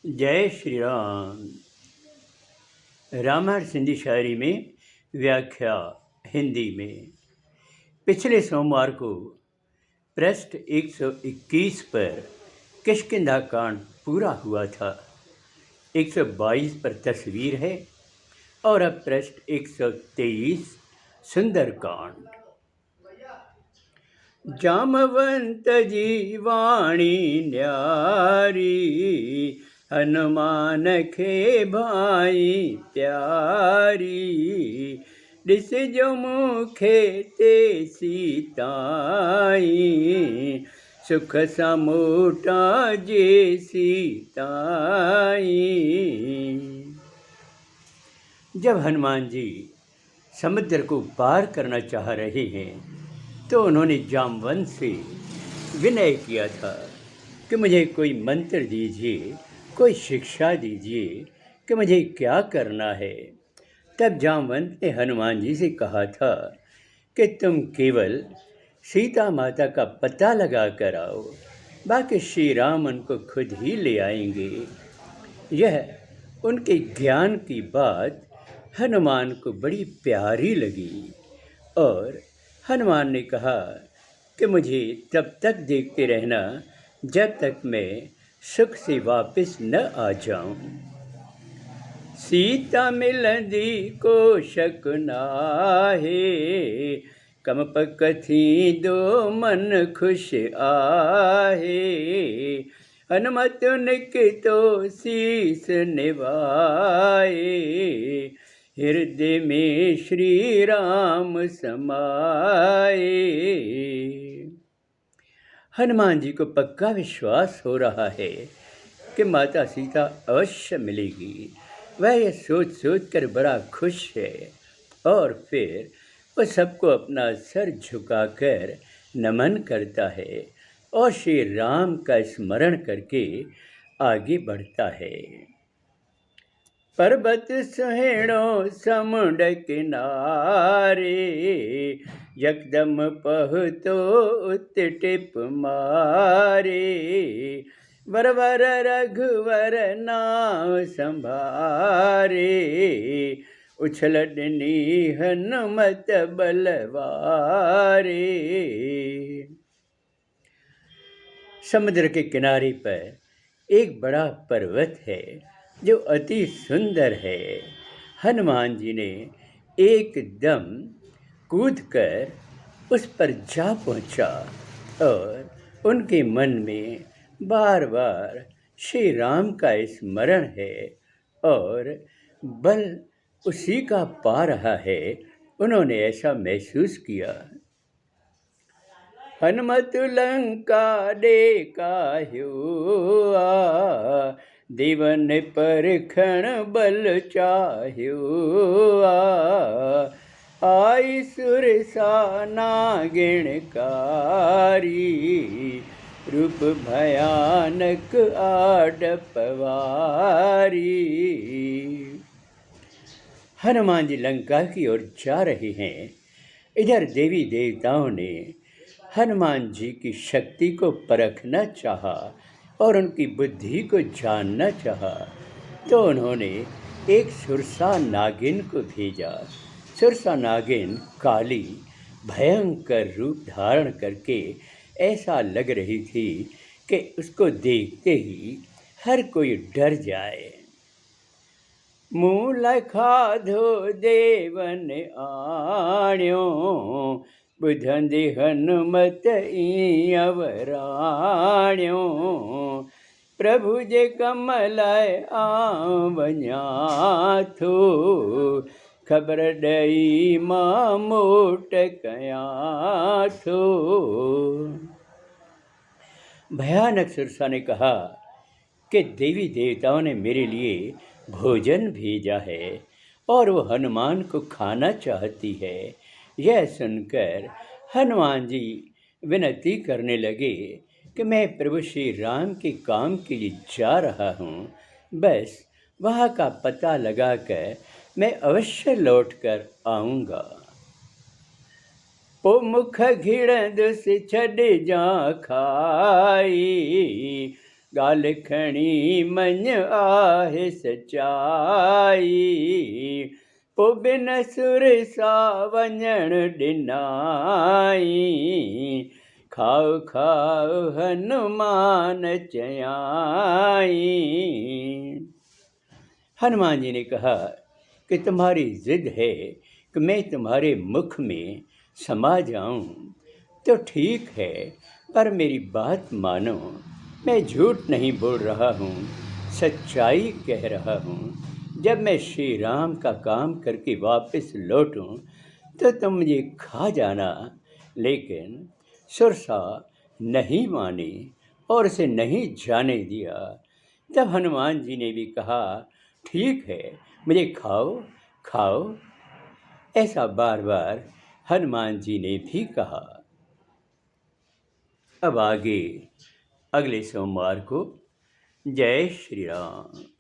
जय श्री राम। रामायण सिंधी शायरी में व्याख्या हिंदी में। पिछले सोमवार को पृष्ठ 121 पर किष्किंधा कांड पूरा हुआ था। 122 पर तस्वीर है और अब पृष्ठ 123 सुंदर कांड। जामवंत जी वाणी न्यारी, हनुमान के भाई प्यारी। दिस जो मुखे ते सीताई, सुख समूटा जे सीताई। जब हनुमान जी समुद्र को पार करना चाह रहे हैं तो उन्होंने जामवंत से विनय किया था कि मुझे कोई मंत्र दीजिए, कोई शिक्षा दीजिए कि मुझे क्या करना है। तब जामवंत ने हनुमान जी से कहा था कि तुम केवल सीता माता का पता लगा कर आओ, बाकी श्री राम उनको खुद ही ले आएंगे। यह उनके ज्ञान की बात हनुमान को बड़ी प्यारी लगी और हनुमान ने कहा कि मुझे तब तक देखते रहना जब तक मैं सुख से वापस न आ जाऊं। सीता मिलंदी को शक नाहे, कमप कथी दो मन खुश आहे। हनुमत निकतो शीस निभाए, हृदय में श्री राम समाए। हनुमान जी को पक्का विश्वास हो रहा है कि माता सीता अवश्य मिलेगी। वह यह सोच सोच कर बड़ा खुश है और फिर वह सबको अपना सर झुकाकर नमन करता है और श्री राम का स्मरण करके आगे बढ़ता है। पर्वत सुहेणो समुंड किनारे, यकदम पहुतो उत टिप मारे। वरवर रघुवर नाम संभारे, उछलडनी हनुमत बलवारे। समुद्र के किनारे पर एक बड़ा पर्वत है जो अति सुंदर है। हनुमान जी ने एकदम कूदकर उस पर जा पहुंचा और उनके मन में बार बार श्री राम का स्मरण है और बल उसी का पा रहा है। उन्होंने ऐसा महसूस किया। हनुमत लंका देखा हुआ, देवन परखण बल चाह्युआ। आई सुरसा नागिणकारी, रूप भयानक आडपवारी। हनुमान जी लंका की ओर जा रहे हैं। इधर देवी देवताओं ने हनुमान जी की शक्ति को परखना चाहा और उनकी बुद्धि को जानना चाहा, तो उन्होंने एक सुरसा नागिन को भेजा। सुरसा नागिन काली भयंकर रूप धारण करके ऐसा लग रही थी कि उसको देखते ही हर कोई डर जाए। मूल खाधो देवन आण्यो, बुधंदि हनुमत अवराण्यो। प्रभु जे कमल आवन्याथो, खबर दई मां मोट कयाथो। भयानक सुरसा ने कहा कि देवी देवताओं ने मेरे लिए भोजन भेजा है और वो हनुमान को खाना चाहती है। यह सुनकर हनुमान जी विनती करने लगे कि मैं प्रभु श्री राम के काम के लिए जा रहा हूँ, बस वहाँ का पता लगाकर मैं अवश्य लौट कर आऊँगा। ओ मुख घिड़द से छड़ जा खाई, गाल खणी मन आहे सचाई, पो बिन सुर सा वञण ॾिनाई, खाओ खाओ हनुमान चयाई। हनुमान जी ने कहा कि तुम्हारी जिद है कि मैं तुम्हारे मुख में समा जाऊं, तो ठीक है, पर मेरी बात मानो, मैं झूठ नहीं बोल रहा हूँ, सच्चाई कह रहा हूँ। जब मैं श्री राम का काम करके वापस लौटूं तो तुम मुझे खा जाना। लेकिन सुरसा नहीं मानी और उसे नहीं जाने दिया। तब हनुमान जी ने भी कहा, ठीक है, मुझे खाओ खाओ। ऐसा बार बार हनुमान जी ने भी कहा। अब आगे अगले सोमवार को। जय श्री राम।